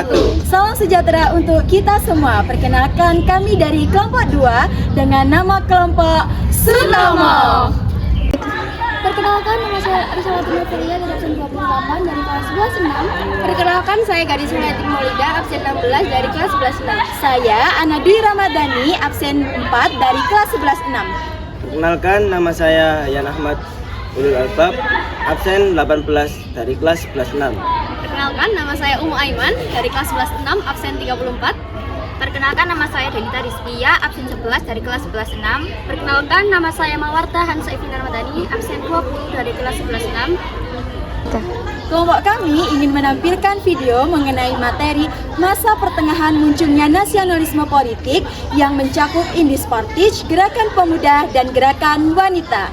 bersatu. Salam sejahtera untuk kita semua. Perkenalkan kami dari kelompok 2 dengan nama kelompok Sutomo. Perkenalkan, nama saya Risawati Novelia dari absen 28 dari kelas 11 6. Perkenalkan, saya Gadis Suliati Maulida, absen 16 dari kelas 11 6. Saya Anadwi Ramadhani, absen 4 dari kelas 11 6. Perkenalkan, nama saya Yan Ahmad Ulul Albab, absen 18 dari kelas 11 6. Perkenalkan, nama saya Umu Aiman dari kelas 11 6, absen 34. Perkenalkan, nama saya Denita Rizkia, absen 11 dari kelas 11 6. Perkenalkan, nama saya Mawarta Hansa Evina Ramadhani, absen 20 dari kelas 11 6. Kelompok kami ingin menampilkan video mengenai materi masa pertengahan munculnya nasionalisme politik yang mencakup Indis Partij, Gerakan Pemuda, dan Gerakan Wanita.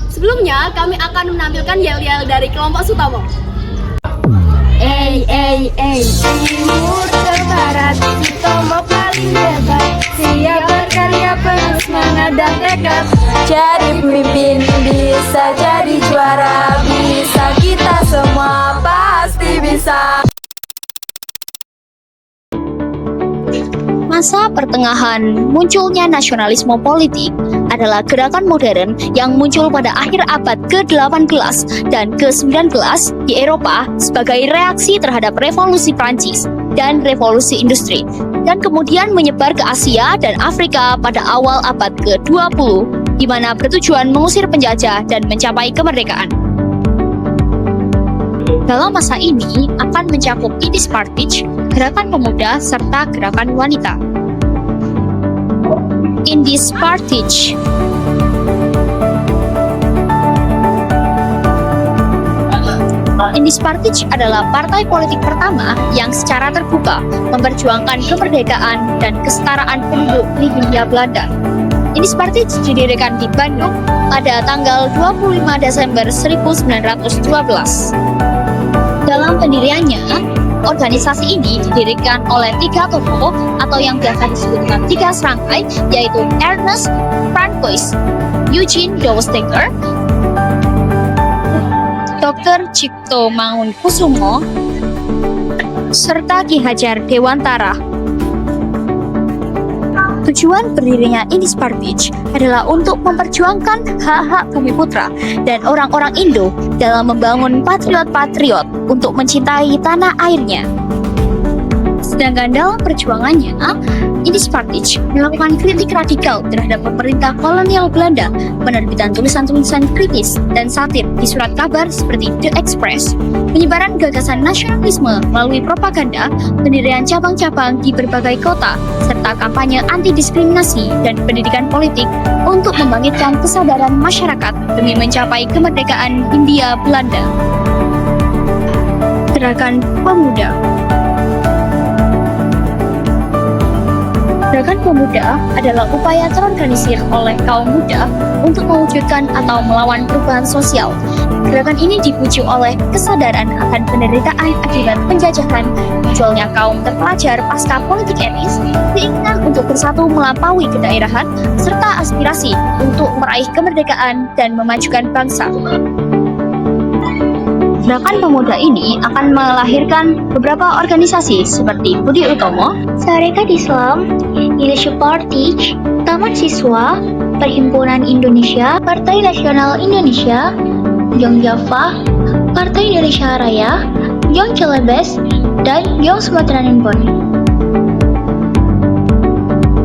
Sebelumnya, kami akan menampilkan yel-yel dari kelompok Sutomo. Timur ke barat, Sutomo paling hebat. Siap berkarya penuh semangat dan tekad. Jadi pemimpin bisa jadi juara, bisa kita semua pasti bisa. Masa pertengahan munculnya nasionalisme politik adalah gerakan modern yang muncul pada akhir abad ke-18 dan ke-19 di Eropa sebagai reaksi terhadap revolusi Prancis dan revolusi industri, dan kemudian menyebar ke Asia dan Afrika pada awal abad ke-20, di mana bertujuan mengusir penjajah dan mencapai kemerdekaan. Dalam masa ini akan mencakup Indis Partij, Gerakan Pemuda, serta Gerakan Wanita. Indis Partij. Indis Partij adalah partai politik pertama yang secara terbuka memperjuangkan kemerdekaan dan kesetaraan penduduk di Hindia Belanda. Indis Partij didirikan di Bandung pada tanggal 25 Desember 1912. Dalam pendiriannya, organisasi ini didirikan oleh 3 tokoh atau yang biasa disebut dengan 3 serangkai, yaitu Ernest Francois, Eugene Dowsteker, Dr. Cipto Mangunkusumo, serta Ki Hajar Dewantara. Tujuan berdirinya Indis Partij adalah untuk memperjuangkan hak-hak bumi putra dan orang-orang Indo dalam membangun patriot-patriot untuk mencintai tanah airnya. Sedangkan dalam perjuangannya, Indis Partij melakukan kritik radikal terhadap pemerintah kolonial Belanda, penerbitan tulisan-tulisan kritis dan satir di surat kabar seperti The Express, penyebaran gagasan nasionalisme melalui propaganda, pendirian cabang-cabang di berbagai kota, serta kampanye anti-diskriminasi dan pendidikan politik untuk membangkitkan kesadaran masyarakat demi mencapai kemerdekaan Hindia Belanda. Gerakan Pemuda. Gerakan Pemuda adalah upaya terorganisir oleh kaum muda untuk mewujudkan atau melawan perubahan sosial. Gerakan ini dipicu oleh kesadaran akan penderitaan akibat penjajahan, munculnya kaum terpelajar pasca politik etnis, keinginan untuk bersatu melampaui kedaerahan, serta aspirasi untuk meraih kemerdekaan dan memajukan bangsa. Gerakan Pemuda ini akan melahirkan beberapa organisasi seperti Budi Utomo, Sarekat Islam, Indis Partij, Taman Siswa, Perhimpunan Indonesia, Partai Nasional Indonesia, Jong Java, Partai Indonesia Raya, Jong Celebes, dan Jong Sumatera Nippon.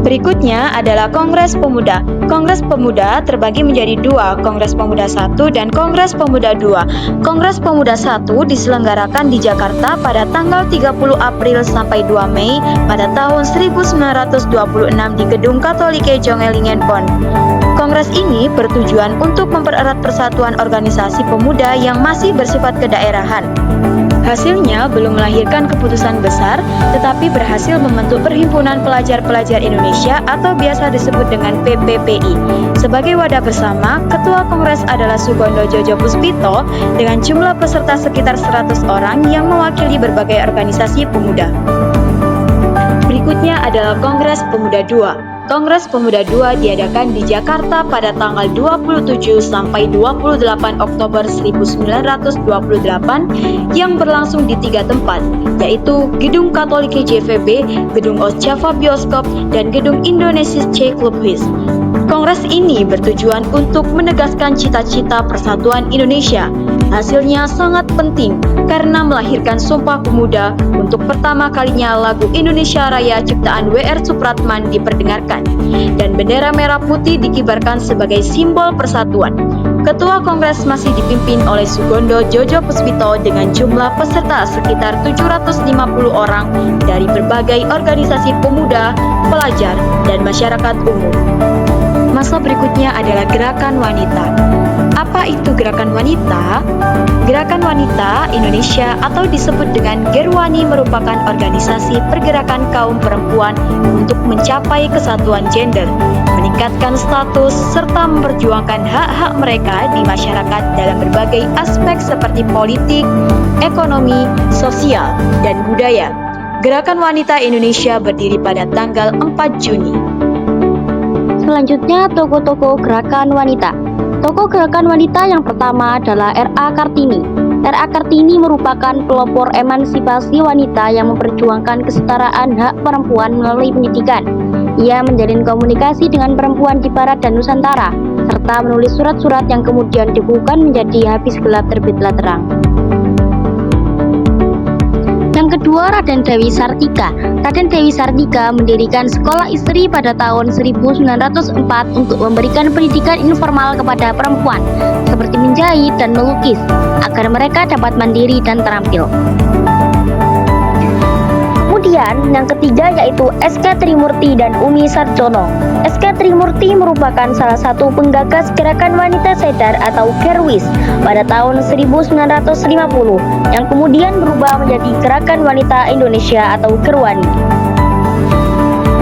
Berikutnya adalah Kongres Pemuda. Kongres Pemuda terbagi menjadi 2, Kongres Pemuda 1 dan Kongres Pemuda 2. Kongres Pemuda 1 diselenggarakan di Jakarta pada tanggal 30 April sampai 2 Mei pada tahun 1926 di Gedung Katolike Jongelingen Bonn. Kongres ini bertujuan untuk mempererat persatuan organisasi pemuda yang masih bersifat kedaerahan. Hasilnya belum melahirkan keputusan besar, tetapi berhasil membentuk Perhimpunan Pelajar-Pelajar Indonesia atau biasa disebut dengan PPPI. Sebagai wadah bersama, Ketua Kongres adalah Sugondo Jojo Puspito dengan jumlah peserta sekitar 100 orang yang mewakili berbagai organisasi pemuda. Berikutnya adalah Kongres Pemuda II. Kongres Pemuda 2 diadakan di Jakarta pada tanggal 27 sampai 28 Oktober 1928 yang berlangsung di 3 tempat, yaitu Gedung Katolik JVB, Gedung Osjava Bioskop, dan Gedung Indonesia C Clubhouse. Kongres ini bertujuan untuk menegaskan cita-cita persatuan Indonesia. Hasilnya sangat penting karena melahirkan Sumpah Pemuda. Untuk pertama kalinya lagu Indonesia Raya ciptaan W.R. Supratman diperdengarkan dan bendera merah putih dikibarkan sebagai simbol persatuan. Ketua Kongres masih dipimpin oleh Sugondo Jojo Puspito dengan jumlah peserta sekitar 750 orang dari berbagai organisasi pemuda, pelajar, dan masyarakat umum. Masa berikutnya adalah Gerakan Wanita. Apa itu Gerakan Wanita? Gerakan Wanita Indonesia atau disebut dengan Gerwani merupakan organisasi pergerakan kaum perempuan untuk mencapai kesatuan gender, meningkatkan status, serta memperjuangkan hak-hak mereka di masyarakat dalam berbagai aspek seperti politik, ekonomi, sosial, dan budaya. Gerakan Wanita Indonesia berdiri pada tanggal 4 Juni. Selanjutnya, tokoh-tokoh Gerakan Wanita. Tokoh Gerakan Wanita yang pertama adalah R.A. Kartini. R.A. Kartini merupakan pelopor emansipasi wanita yang memperjuangkan kesetaraan hak perempuan melalui pendidikan. Ia menjalin komunikasi dengan perempuan di Barat dan Nusantara, serta menulis surat-surat yang kemudian dibukukan menjadi Habis Gelap Terbitlah Terang. Yang kedua, Raden Dewi Sartika. Raden Dewi Sartika mendirikan sekolah istri pada tahun 1904 untuk memberikan pendidikan informal kepada perempuan, seperti menjahit dan melukis, agar mereka dapat mandiri dan terampil. Kemudian yang ketiga yaitu S.K. Trimurti dan Umi Sarjono. S.K. Trimurti merupakan salah satu penggagas Gerakan Wanita Sadar atau Gerwis pada tahun 1950 yang kemudian berubah menjadi Gerakan Wanita Indonesia atau Gerwani.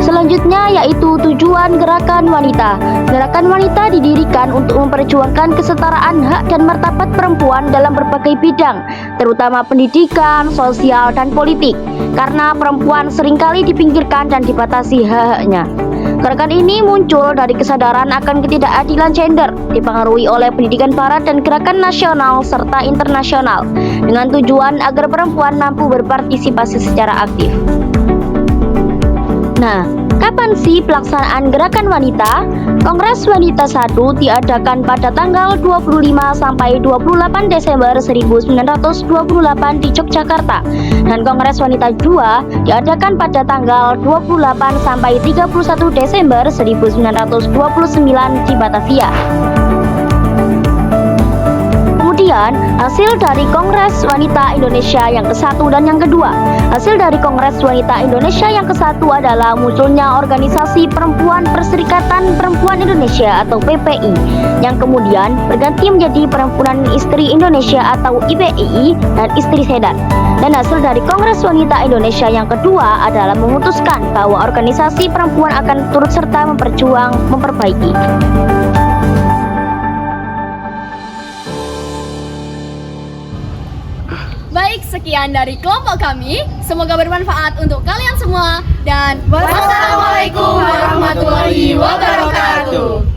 Selanjutnya yaitu tujuan Gerakan Wanita. Gerakan Wanita didirikan untuk memperjuangkan kesetaraan hak dan martabat perempuan dalam berbagai bidang, terutama pendidikan, sosial, dan politik, karena perempuan seringkali dipinggirkan dan dibatasi hak-haknya. Gerakan ini muncul dari kesadaran akan ketidakadilan gender, dipengaruhi oleh pendidikan barat dan gerakan nasional serta internasional, dengan tujuan agar perempuan mampu berpartisipasi secara aktif. Nah, kapan sih pelaksanaan Gerakan Wanita? Kongres Wanita 1 diadakan pada tanggal 25 sampai 28 Desember 1928 di Yogyakarta, dan Kongres Wanita 2 diadakan pada tanggal 28 sampai 31 Desember 1929 di Batavia. Kemudian, hasil dari Kongres Wanita Indonesia yang ke-1 dan yang kedua. Hasil dari Kongres Wanita Indonesia yang ke-1 adalah munculnya Organisasi Perempuan Perserikatan Perempuan Indonesia atau PPI, yang kemudian berganti menjadi Perhimpunan Istri Indonesia atau IPII dan Istri Sadar. Dan hasil dari Kongres Wanita Indonesia yang kedua adalah memutuskan bahwa organisasi perempuan akan turut serta memperbaiki. Baik, sekian dari kelompok kami. Semoga bermanfaat untuk kalian semua. Dan wassalamualaikum warahmatullahi wabarakatuh.